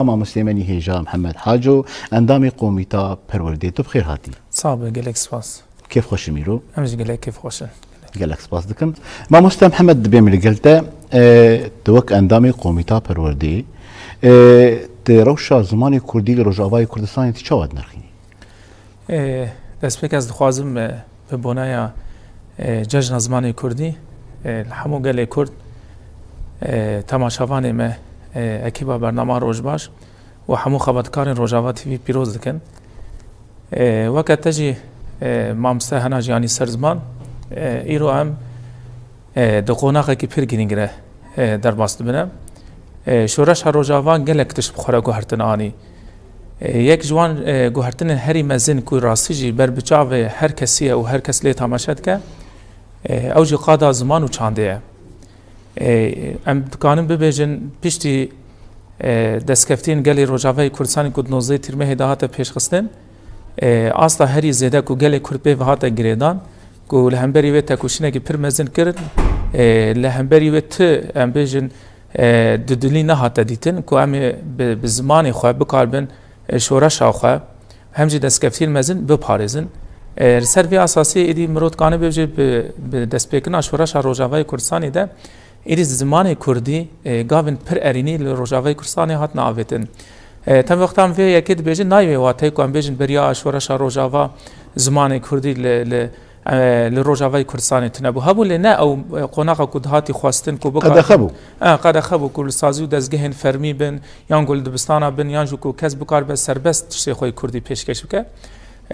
مام مسلماني هيجا محمد حاجو اندامي قوميتا پرورديتو بخير هاتي صعب قالك سباس كيف خوش ميرو امش قالك كيف خوش قالك سباس دكم مام مسلم محمد بيملي قلتا توك اندامي قوميتا پروردي روشا زماني كردي لروجاواي كردستان تشاود نرخيني دست بك از دخوازم ببنايا جشن زماني كردي الحمو قال كرد تماشاوان ما اكيبا برنامه روج باش و همو خبرکارین روجاوا تیوی پیروز دکن وقت تجی مامسته هناج یعنی سرزمان ایرو هم دقوناقه کی پر گرینگره در باست بنم شورش روجاوا گلک تش بخوره گوهرتن آنی یک جوان گوهرتن هری مزن کوی راستیجی بر بچاو هر کسیه و هر کس لی تماشد که اوجی قادا زمان و چانده ام دکانم ببیجن پیشتی دستکفتین گلی روجاوای کردستانی کد نوزه ترمه هداهات پیش خستن اصلا هری زیده کو گلی کرد به وهات گریدان کو لهمبری و تکوشینه کی پر مزن کرد لهمبری و ت ام بیجن ددلی نه هات دیتن کو ام به زمان خو بکاربن شورش خو همجی دستکفتین مزن بپارزن سروی اساسی ایدی مرود کانه بجه به دست پکنا شورش روجاوای کردستانی ده ایری زمان کردی گاون پر ارینی لروجاوای کردستان هات ناویتن تم وقتام وی یکید بیجن نایوی واتی کو ام بیجن بریا اشورش روجاوا زمان کردی لروجاوای کردستان تنبو هبو لنا او قناق کدهاتی خواستن کو بکار قد خبو کل سازی و دزگهن فرمی بن یان گل دبستانا بن یان جو کو کس بکار به سربست شی خوی کردی پیشکش بک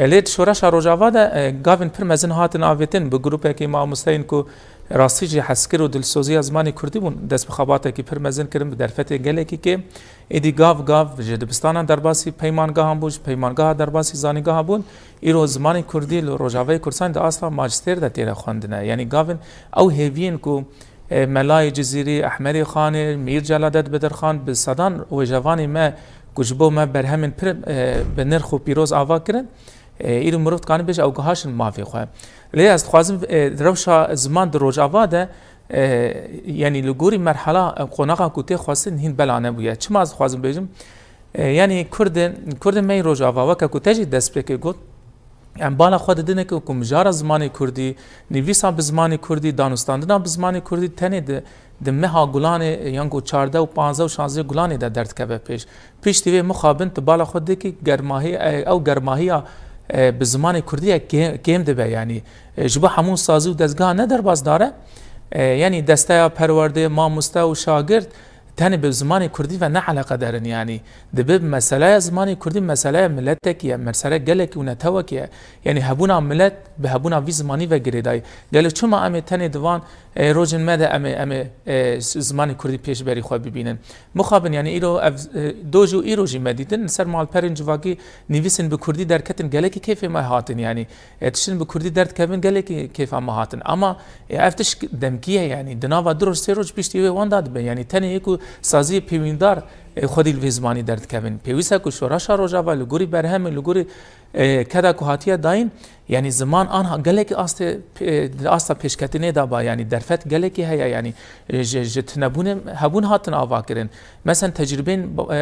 لیت شورش روجاوا ده گاون پر مزن هات ناویتن به گروپ کی ما مستین کو راستیجی حسکر و دلسوزی زمانی کردی بون دست بخاباته کی پر مزن کرم به درفت گلکی که ایدی گاو جدبستان درباسی پیمانگاه هم بوج پیمانگاه درباسی زانیگاه بون ایرو زمانی کردی روجاوای کردستان ده اصلا ماجستر ده تیره خواندنه یعنی گاون او هیوین کو ملای جزیری احمری خان میر جلادت بدرخان به صدان و جوانی ما گجبو ما برهمن پر به نرخ و پیروز آوا کرن ایرو مرفت کانی بیش او گهاشن مافی خواه لی از خوازم روشا زمان در روجاوا ده یعنی لگوری مرحله قناقا کتی خواستن هین بلانه بوید چما از خوازم بیجم یعنی کرد می روجاوا وکا کتجی دست بکی گود ام بالا خود دینه که کمجار زمانی کردی نویسا به زمانی کردی دانستاندنا به زمانی کردی تنی ده مها گلان یانگو 14 و 15 و 16 گلانی ده درد که پیش تیوی مخابن بالا خود دی که گرماهی او گرماهی به زمان کردی کم دبه یعنی جبه همون سازی و دستگاه ندر باز داره یعنی دسته پرورده ماموسته و شاگرد تاني بزمان كردي فنا علاقة دارن يعني دبب مسألة زمان كردي مسألة ملتك يا مسألة قالك ونتوك يعني هبونا ملت بهبونا في زماني وجريداي قالوا شو ما أمي تاني دوان روجن ماذا أمي زمان كردي بيش بري خواب ببينن مخابن يعني إيرو دوجو إيروجي مديدن سر مال برنج واقي نيفيسن بكردي در كتن قالك كيف ما هاتن يعني تشن بكردي درد كابن قالك كيف ما هاتن أما افتش دمكيه يعني دناوا دروج سيروج بيشتي وان داد يعني تاني يكو سازی پیوندار خودی الوزمانی درد کبن پیوسته کو شورش روجاوا لگوری برهم لگوری کدا کوهاتیه داین یعنی زمان آنها گلک آستا پیشکتینه دابا یعنی درفت گلکی هیا یعنی جتنبون هبون هاتن آوا کرن مثلا تجربه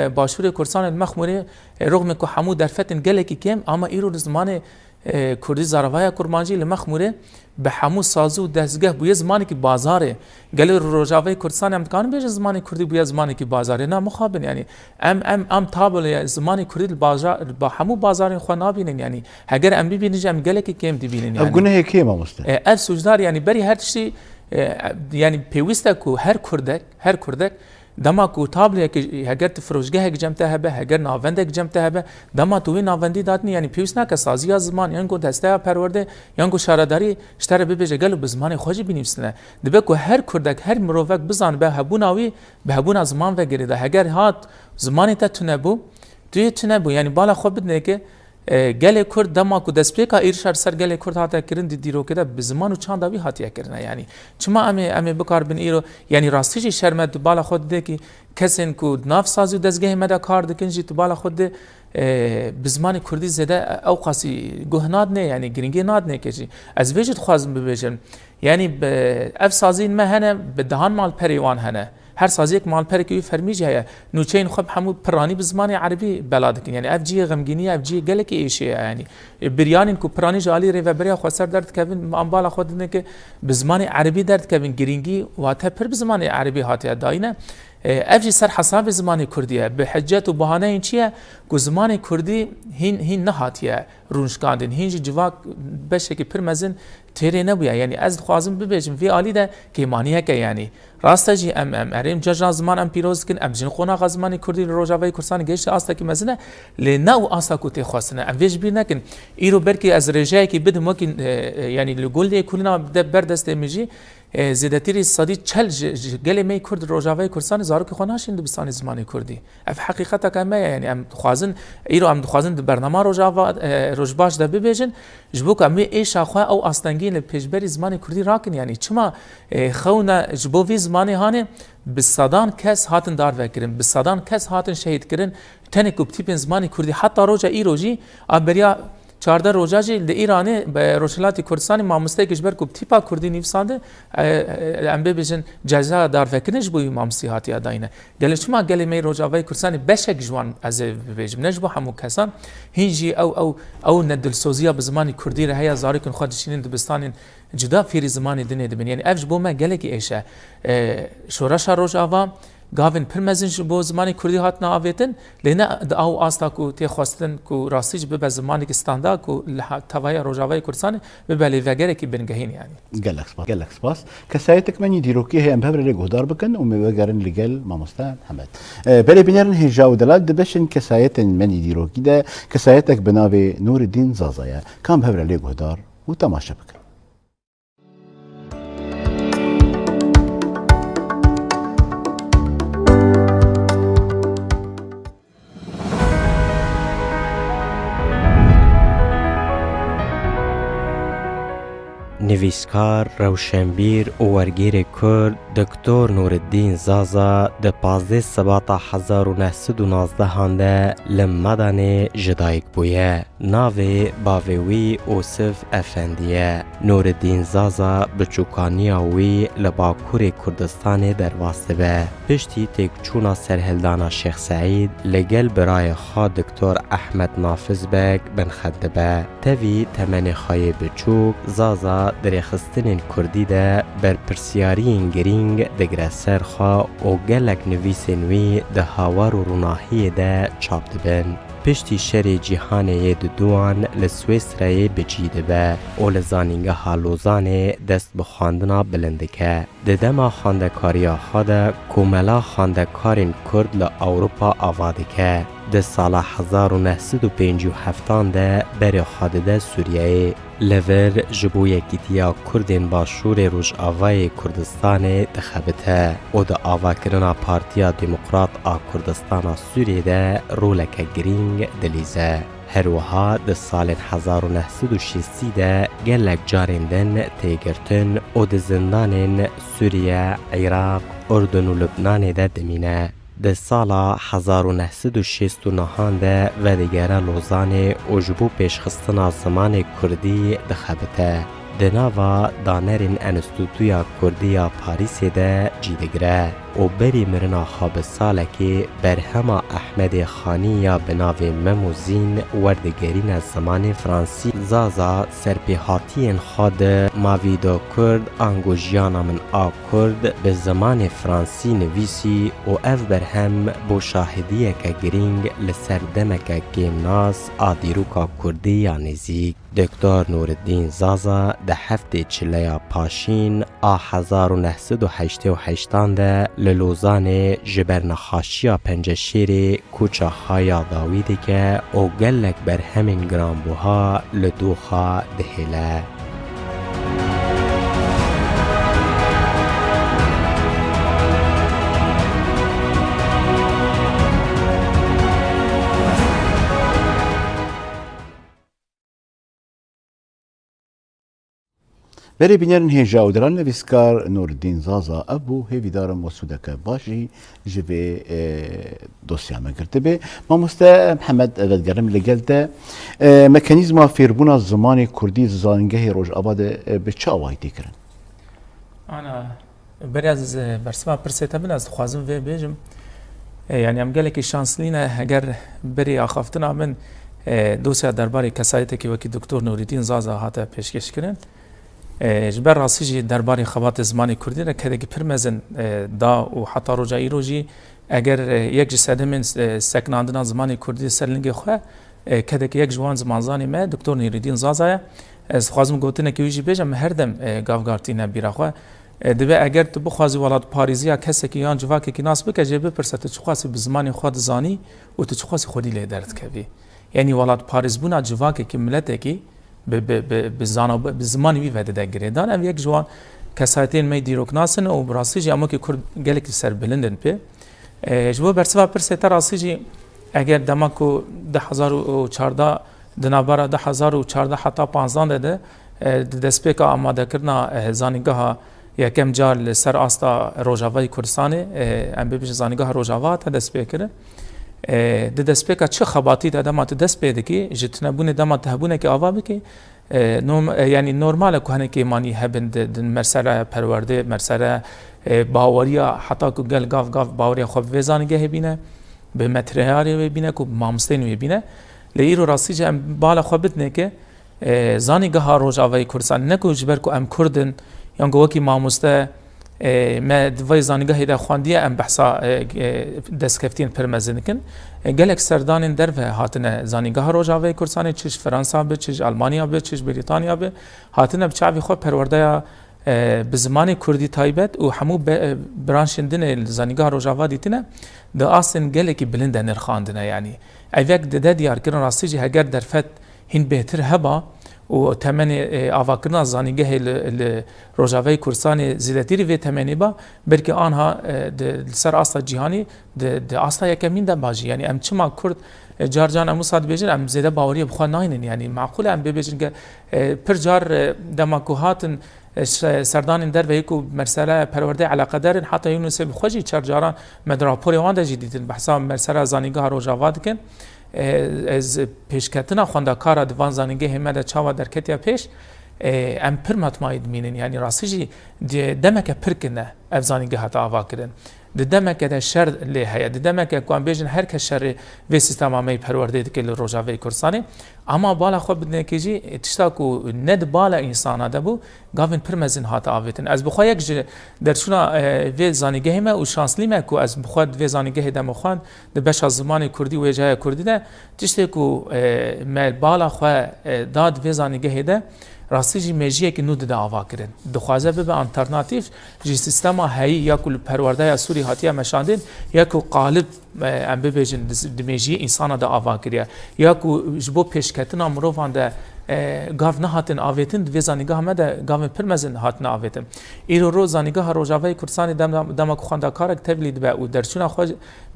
باشور کردستان المخموره رغم که همو درفتن گلکی کم اما ایرو زمان کردی زاروای کرمانجی لمخموره به همو سازو دستگاه بوی زمانی که بازاره گل روجاوای کردستان امکان بیش زمانی کردی بوی زمانی که بازاره نه مخابن یعنی ام تابل زمانی کردی بازار با همو بازار خو نابینن یعنی اگر ام ببینی ام گله که کم دیبینن یعنی گونه کی ما مست اف سوجدار یعنی بری هر چی یعنی پیوسته کو هر کردک دما کو تابل که اگر تفروشگاه جمته به اگر ناوندک جمته به دما توی ناوندی دادنی یعنی پیوس نه که سازی زمان یعنی کو دسته پرورده یعنی کو شارداری اشتر ببیجه گلو به زمان خوجی بنویسنه دبه کو هر کردک هر مروک بزن به هبوناوی به هبون زمان و گریده اگر هات زمانی تا تنبو یعنی بالا خو بدنه که گله کرد دما کو دسپیکا ایرشار سر گله کرد هاتا کرن دیرو کده به زمان و چند داوی هاتیا کرنه یعنی چما امی بکار بن ایرو یعنی راستیجی شرمت بالا خود ده کی کسین کو ناف سازی و دزگه مدا کار دکنجی تو بالا خود ده به زمان کردی زده او قاسی گهناد نه یعنی گرینگی ناد نه کجی از وجد خوازم ببیجن یعنی اف سازین ما هنه به دهان مال پریوان هنه هر سازیک مال پرکی فرمیج هیا نوچین خب همو پرانی بزمان عربی بلاد کن یعنی افجی غمگینی افجی گله کی ایشه یعنی بریانین کو پرانی جالی ری و بریا خسر درد کبن امبال خود نه که بزمان عربی درد کبن گرینگی و تا پر بزمان عربی هاتیا داینه افجی سر حساب زمان کردیه به حجت و بهانه این چیه که زمان کردی هین نهاتیه رونشکاندن هینج جواک بشه که پر مزن تیره نبویه یعنی از خوازم ببیجم وی آلی ده که مانیه که یعنی راسته جی اریم ججنا زمان ام پیروز کن ام جن خونا غزمانی کردی روجاوی کردستان گیش آستا که مزنه لنه او آستا کوتی خواستنه ام ویج بیر نکن ایرو برکی از رجایی که بدم وکن یعنی لگول دی کلنا بردست میجی زیادتری صدی چل گله می کرد روجاوی کردستان زارو که خوناش این دبستان زمانی کردی اف حقیقتا که ما یعنی ام خوازن ایرو ام خوازن برنامه روجاوا روجباش ده ببیجن جبوک ام ایش آخوا او آستانگین پیشبری زمانی کردی راکن یعنی چما خونا جبوی زمانی هانه بصدان کس هاتن دار وکرن بصدان کس هاتن شهید کرن تنه کوبتیپن زمانی کردی حتی روجا ایروجی ابریا 14 روزاجی در ایرانی به روشلاتی کردستانی ماموسته کشور کوبتیپا کردی نیفسانده ام ببیشن جزا دار فکرنش بوی ماموسی هاتی اداینه گلش ما گلی می روجاوی کردستانی بشک جوان از ببیجم نجبو همو کسان هینجی او ندل سوزیا به زمانی کردی ره هیا زاری کن خودشین دبستان جدا فیری زمانی دنیا دبن یعنی افج بو ما گله کی ایشه شورش روجاوا گاوین پرمزنج بو زمانی کردی هات ناویتن لینا او آستا کو تی خواستن کو راستیج به زمانی که استاندا کو توای روجاوی کردستان به بلی وگره کی بنگهین یعنی گلک سپاس کسایتک منی دیروکی هم بهبر له گودار بکن و میوگرن لگل ماموستا محمد بلی بینرن هجاو دلال دبشن کسایت منی دیروکی ده کسایتک بناوی نور الدین زازایا کام بهبر له گودار و تماشا بکن نویسکار روشنبیر و ورگیر کرد دکتر نورالدین زازا ده 15 سبات 1919 هنده لمدن جدایک بویه ناوی باویوی اوصف افندیه نورالدین زازا بچوکانیا وی لباکور کردستان در واسطه به پشتی تکچونا سرهلدانا شیخ سعید لگل برای خواه دکتر احمد نافذ بک بن خدبه تاوی تمن خای بچوک زازا در خستن کردی ده بر پرسیارین گرینگ دگره سرخوا و گلک نویسن وی ده هاوار و روناهی ده چاپ دبن پشتی شر جیهانه دوان لسویسرای بجیده به و لزانینگه هالوزانه دست بخواندنا بلندکه ده دما خاندکاریا خواده کوملا خاندکارین کرد لأوروپا آواده که ده سال 1957 ده بری خواده ده سوریه لور جبو یکیتیا کردین باشور روش آوای کردستان دخبته و ده آوا کرنا پارتیا دموکرات آ کردستان سوریه ده رولک گرینگ دلیزه هر وها ده سال 1960 ده گلک جاریندن تیگرتن و ده زندان سوریه، عراق، اردن و لبنان ده دمینه ده سال 1969 ده و دیگره لوزان اوجبو پیشخستنا زمان کردی دخبته ده ناوا دانرین انستوتویا کردیا پاریس ده جیدگره و بری مرنا خواب ساله که برهما احمد خانی یا بناو مموزین وردگرین از زمان فرانسی زازا سرپیهاتین خود ماویدو کرد انگوژیانا من آ کرد به زمان فرانسی نویسی و اف برهم بو شاهدیه که گرینگ لسر دمک گیمناز آدیروکا کردی یا نزیک دکتر نورالدین زازا ده هفته چلیا پاشین 1988 ده للوزان جبرنخاشیا پنجشیر کوچا خایا داویده که او گلک بر همین گرانبوها لدوخا دهیله بری بینرن هجا و دران نویسکار نورالدین زازا ابو هیوی دارم وسودک باشی جوی دوسیا مگرده به ما مسته محمد ودگرم لگلده مکانیزما فیربونا زمان کردی زانگه روش آباد به چه آواهی تکرن؟ أنا بری از برسما پرسیتا بن از خوازم و بیجم یعنی ام گله که شانسلینه اگر بری آخافتنا من دوسیا درباره کسایت که وکی دکتر نوریدین زازا هاته پیشکش کردن جبر راستی جی درباره خبات زمانی کردی را که دیگه پرمزن دا و حتی روجایی روجی اگر یک جسده من سکناندنا زمانی کردی سرلنگی خواه که دیگه یک جوان زمانزانی ما دکتر نوریدین زازا از خوازم گوتنه که ویجی بیجم هردم گافگارتینه بیرا خواه دبی اگر تو بخوازی ولاد پاریزیا کسی که یان جواکی که ناس بکه جبه پرسته چخواسی بزمانی خود زانی و تو چخواسی خودی لی درد کبی یعنی ولاد پاریز بونا جواکی که ملته کی به زمانی وی وده دگیره دان ام یک جوان کسایتین می دیروک ناسن و براستی جی اما که کرد گلک سر بلندن پی جبه برسوا پرسته راستی جی اگر دماکو 2014 دنابرا 2014 حتی 15 ده دست پیکا آماده کرنا زانیگاه یکم جال سر آستا روجاوای کردستان ام بیش زانیگاه روجاوا تا دست پیکره دست پیکا چه خباتی دادم تا دست پیده کی جتنا بونه دام تهبونه کی آوا بکی یعنی نرمال کوهنه کی مانی هبند مرسله پرورده مرسله باوریا حتی کو گل گاف باوریا خوب وزانیگاه بینه به متریاری بینه کو مامستین بینه لیرو راستی جم بالا خوبت نه که زانیگاه روجاوای کردستان نکو جبر کو ام کردن یان گوکی ماموسته ما دوای زانیگاهی دا خواندیه ام بحثا دستکفتین پرمزن کن گلک سردان در و هاتنه زانیگاه روجاوای کردستان چش فرانسا به چش آلمانیا به چش بریتانیا به هاتنه بچاوی خود پرورده به زمان کردی تایبت و همو برانشندن زانیگاه روجاوا دیتنه دا آسن گلکی بلنده نرخاندنه یعنی ایوک ده دیار کرن راستی جی هگر در فت هین بهتر هبا و تمن آواکرنا زانیگه روجاوای کردستان زیادتی و تمنی با بلکه آنها سر آستا جهانی د آستا یکمین ده باجی یعنی ام چما کرد جارجان امو صاد بیجن ام زیاده باوری بخوا ناینن یعنی معقوله ام بیجن که پر جار دماکوهاتن سردان در و یکو مرسله پرورده علاقه دارن حتی یونس بخوجی چرجاران مدراپوری وان ده جدیدن بحثا مرسله زانیگاه روجاوا دکن از پیشکتنا خواندکار دوان زانیگه همه چاوا در کتیا پیش ام پر مطمئن مینن یعنی راستی دمک پر کنه اف زانیگه هتا آوا کردن دمک ده شر لی هیا دمک کوان بیجن هر کس شر و سیستم آمی پرورده دکل روجاوی کردستانی اما بالا خوب بدن کیجی تشتاکو ند بالا انسان دبو گاوین پر مزن هات آویتن از بخواه یک درشونا و زانیگه ما و شانسلی ما کو از بخواه و زانیگه دم خوان د بش از زمان کردی و جای کردی ده تشتاکو مال بالا خواه داد و زانیگه ده راستی جی میجیه که نود ده آوا کردن دخوازه به آلترناتیف جی سیستم هایی یا کل پرورده سوری هاتیه مشاندن یا کو قالب ام ببیجن میجیه انسان ده آوا کردیه یا کو جبو پیشکتنا مروفان ده گاف نه هاتن آویتن و زانیگاه ما ده گاف پرمزن هاتن آویتن ایرو رو زانیگاه روجاوای کردستان دم خواندکارک تبلید به و درچونا خو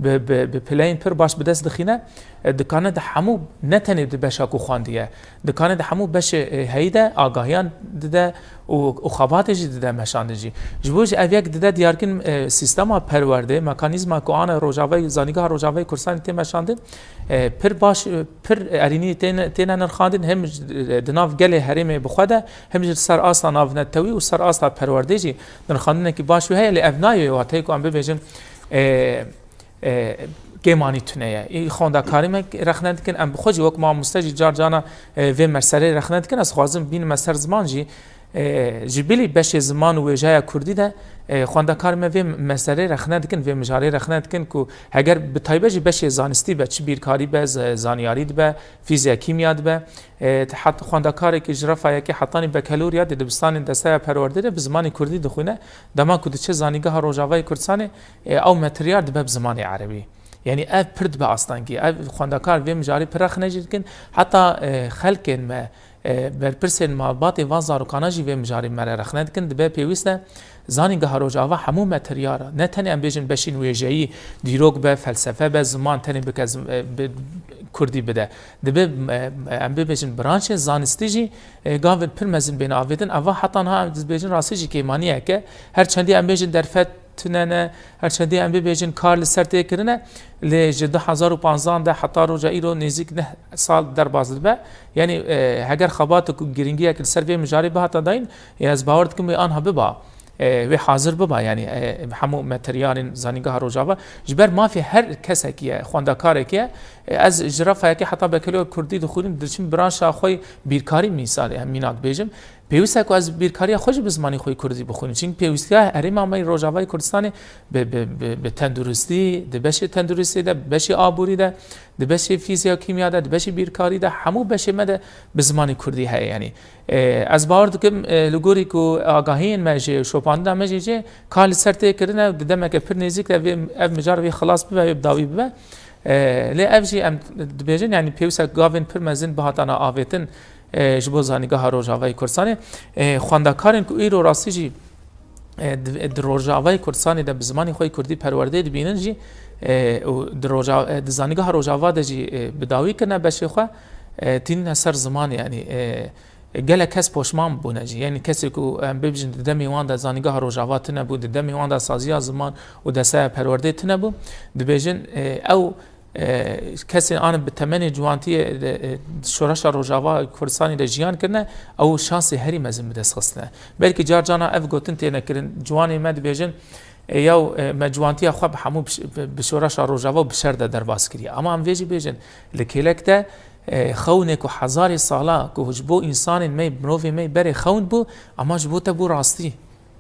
به پلین پر باش به دست دخینه دکانه ده همو نتنه ده بشاکو خواندیه دکانه ده همو بش هیده آگاهیان ده و خباتش ده مشاندجی جبوج اویک ده دیارکن سیستما پرورده مکانیزما کو آن روجاوای زانیگاه روجاوای کردستان ته مشاندن پر باش پر ارینی تن نرخاندن هم دناف گله هرم بخوده هم سر آستا ناف نتوی و سر آستا پرورده جی نرخاندن کی باش وهی ل ابنای و تای کو ام ببیجن گمانی تونه ای خواندکاری من رخنند کن ام بخوجی وک ما مستجی جار جانا و مرسله رخنند کن از خوازم بین مسر زمان جی جبلی بش زمان و جای کردی ده خواندکار ما و مسئله رخنند کن و مجاری رخنند کن که اگر به تایبه جی بش زانستی به چه بیرکاری به زانیاری به فیزیک کیمیا به حتی خواندکاری که جرفه که حتانی به کالوریا ده دبستان دسته پرورده به زمان کردی دخونه دما کد چه زانیگاه روجاوای کردستان او متریال به زمان عربی یعنی اف پرد به آستانگی اف خواندکار و مجاری پرخ نجید کن حتی خلق ما برپرسین مالبات وازار و کاناجی و مجاری مره رخنند کن دبه پیوسته زانیگاه روجاوا همو متریاره نه تنی ام بیجن بشین ویژه‌ای دیروگ به فلسفه به زمان تنی بکز کردی بده دبه ام بیجن برانچ زانستیجی گاون پرمزن بین آویدن اوا حتی ها بیجن راسیجی که مانیه که هر چندی ام بیجن در فت تنانه هر چندی ام بیجن کار لسرته کرنه ل 2015 ده حتی روجایی رو نزدیک نه سال در باز به یعنی اگر خبات کو گرینگی که سر به مجاری به تا داین از باورد که آنها ببا و حاضر ببا يعني همو ماتریال زانیگاه روجاوا جبر ما في هر کسی که خواندکاره که از جرافه که حتی به کلو کردی دخولیم درچین برانش خوی بیرکاری مثال همینات بیجم پیوسته که از بیرکاری خوش به زمانی خوی کردی بخونیم چون پیوسته اریم امای روجاوای کردستان به تندرستی دبش تندرستی ده بش آبوری ده دبش فیزیک کیمیا ده دبش بیرکاری ده همو بش مده به زمانی کردی های یعنی از باور دکم لگوری کو آگاهین ماجی شوپانده ماجی چه کال سرته کردن ددم که پر نزیک ده اف مجار وی خلاص به داوی به لی افجی ام دبیجن یعنی پیوسته گاوین پر مزن بهاتانا آویتن جبو زانیگاه روجاوای کردستان خواندکارن کو ایرو راستی جی در روجاوای کردستان ده بزمانی خوی کردی پرورده دبینن جی در زانیگاه روجاوا ده جی بداوی کنه بشه خو تین سر زمان یعنی گله کس پشمان بونه جی یعنی کسی کو ببجن دمی وان ده زانیگاه روجاوا تنه بود دمی وان ده سازیا زمان و دسته پرورده تنه بود دبیجن او کسی آن به تمنی جوانتی شورش روجاوا کردستانی ده جیان کرنه او شانس هری مزن بدست خستنه بلکه جار جانا اف گوتن تینه کرن جوانی مد بیجن یا مجوانتی خواب همو بشورش روجاوا بشر ده در باز کری اما ام ویجی بیجن لکیلک ده خونه کو هزار ساله کو جبو انسان می بنوی می بره خون بو اما جبو ته بو راستی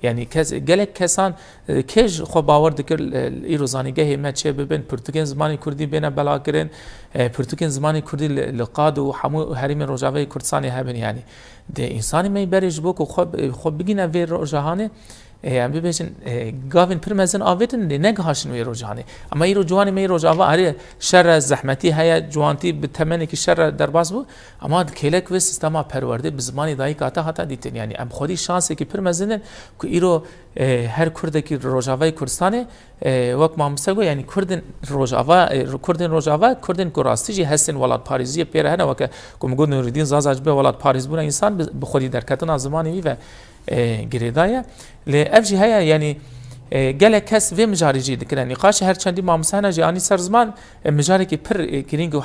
یعنی گلک کسان کج خو باور دکر ایرو زانیگه ما چه ببین پرتغال زمانی کردی بین بلا کرن پرتغال زمانی کردی لقاد و همو حریم روجاوای کردستانی هبن یعنی ده انسان می بره جبو کو خو بگینه وی روجهانه ام ببینن گاوین پرمزن آویتن نگهاشن وی روجهانه اما ایرو جوانی می روجاوا اره شر زحمتی هيا جوانتی به تمنی که شر در باز بو اما کلک و سیستما پرورده به زمانی دایی کاتا حتا دیتن یعنی ام خودی شانسی که پرمزنن که ایرو هر کرده که روجاوای کردستانه وقت ما مسگو یعنی کردن روجاوا کردن کو راستی جی هستن ولاد پاریزی پیره نه وک کوم گو نوردین زازاج به ولاد پاریز بونه انسان به خودی در کتن زمانی و گریدایا لافجی هيا يعني گله کس و مجاری جی دکرن نقاش هر چندی ما مسانه جانی سر زمان مجاری که پر گرینگ و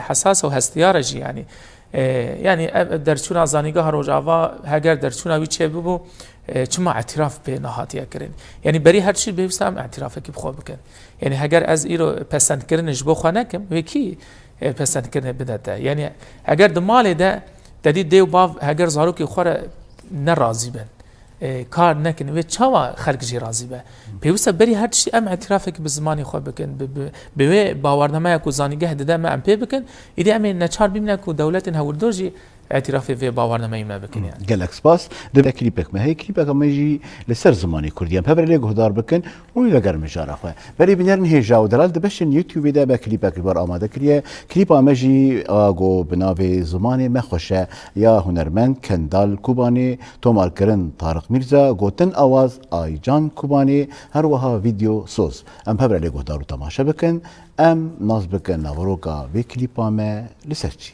حساس و هستیار جی يعني درچونا زانیگاه روجاوا هگر درچونا وی چه بو چما اعتراف به نهاتیه کرن یعنی بری هر چی به وسام اعتراف کی بخو بکن یعنی هگر از ایرو پسند کردن جبو خانه کم و کی پسند کردن بدته یعنی اگر د مال ده ددی دیو باو هگر زارو کی خوره ناراضی بن کار نکن و چاوا خلق جی راضی به پیوسته بری هر چی ام اعتراف کی به زمانی خو بکن به باورنامه کو زانیگه ده ما ام پی بکن ایده ام نچار بیم کو دولت هوردور جی اعتراف في باورنامه ایمنا بکن يعني گلک سپاس ده کلیپک ما هی کلیپک ما یجی لسر زمانی کردیم هبر لی گهدار بکن اون لگر مجاره خو بری بنرن هجا و دلال دبشن یوتیوب ده با کلیپک بار آماده کریه کلیپ آمجی آگو بناوی زمانی مخوشه یا هنرمند کندال کوبانی تومار کرن طارق میرزا گوتن آواز آیجان کوبانی هر وها ویدیو سوز ام هبر لی گهدار و تماشا بکن ام ناز بکن نوروکا وی کلیپ ما لسر چی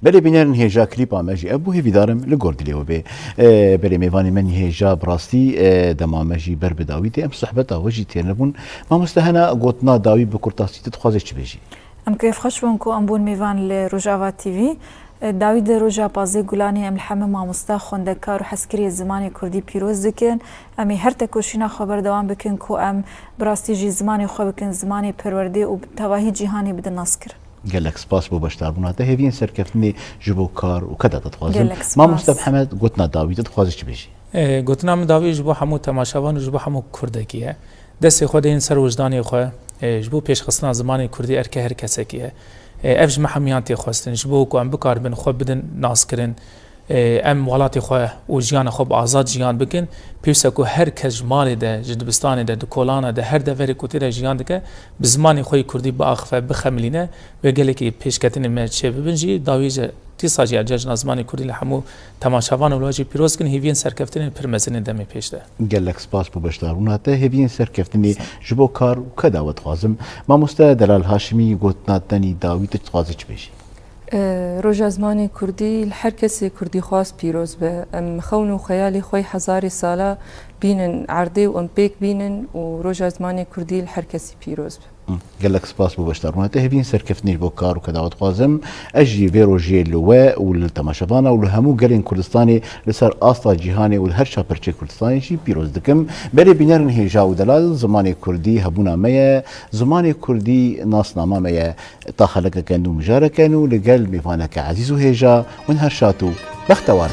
بله بینرن هیجا کلیپا مجی ابو هی ویدارم لگورد لیو به بله میوانی من هیجا براستی دما مجی بر بداوی تی ام صحبت آوجی تیرنبون ما مستهنا گوتنا داوی بکرتاستی تخوازش چی بجی ام كيف خشبون كو ام بون ميفان لروجافا تي في داوود روجا بازي گولانی ام الحمه ماموستا خوندکار و حسکری زمانی کردی پیروز دکن امی هر تکوشینا خبر دوام بکن کو ام براستی جی زمانی خو بکن زمانی پرورده و تواهی جهانی بدن ناسکر قالك سباس بو بشتار بناته هيفين سركفتني جبو كار وكذا تتخوازن ما مستب حمد قلتنا داوود تتخوازش بيجي گوتنا من داوی جبو همو تماشاوان جبو همو کردکیه دست خود این سر وجدانی خو جبو پیش خستنا زمانی کردی ارکه هر کسکیه افج محمیانتی خواستن جبو کو ام بکار بن خو بدن ناس کرن ام ولاتی خو و جیان خو آزاد جیان بکن پیوسا کو هر کس مال ده جدبستان ده کولان ده هر دفری کوتی ده جیان ده بزمانی خوی کردی با اخفه بخملینه و گله کی پیش کتن ما چه ببنجی داویج تی ساجی اجاج نظمانی کردی لحمو تماشاوان ولواجی پیروز کن هیوین سرکفتن پرمزن دمی پیش ده قالك سباس بو بشتار بناته هيفين سركفتني جبو كار وكذا وتخوازم ما مستا دلال هاشمي قلتنا تاني داوود تتخوازش بيجي روجا زمانی کردی هر کسی کردی خواست پیروز به ام خون و خیالی خوی هزاری ساله بینن عرضه و ام پیک بینن و روجا زمانی کردی هر کسی پیروز به قالك سباس بو بشتار بناته هيفين سركفتني بو كار وكذا وتخوازم اجي فيروجي اللواء والتماشفانا والهمو قالين كردستاني لسر اصلا جهاني والهر شابرچه كردستاني شي بيروز دكم بلي بينرن هيجا ودلال زماني كردي هبونا ميا زماني كردي ناس ناما ميا طاخلك كانو مجارة كانو لقال ميفانك عزيزو هيجا ونهر شاتو بختوار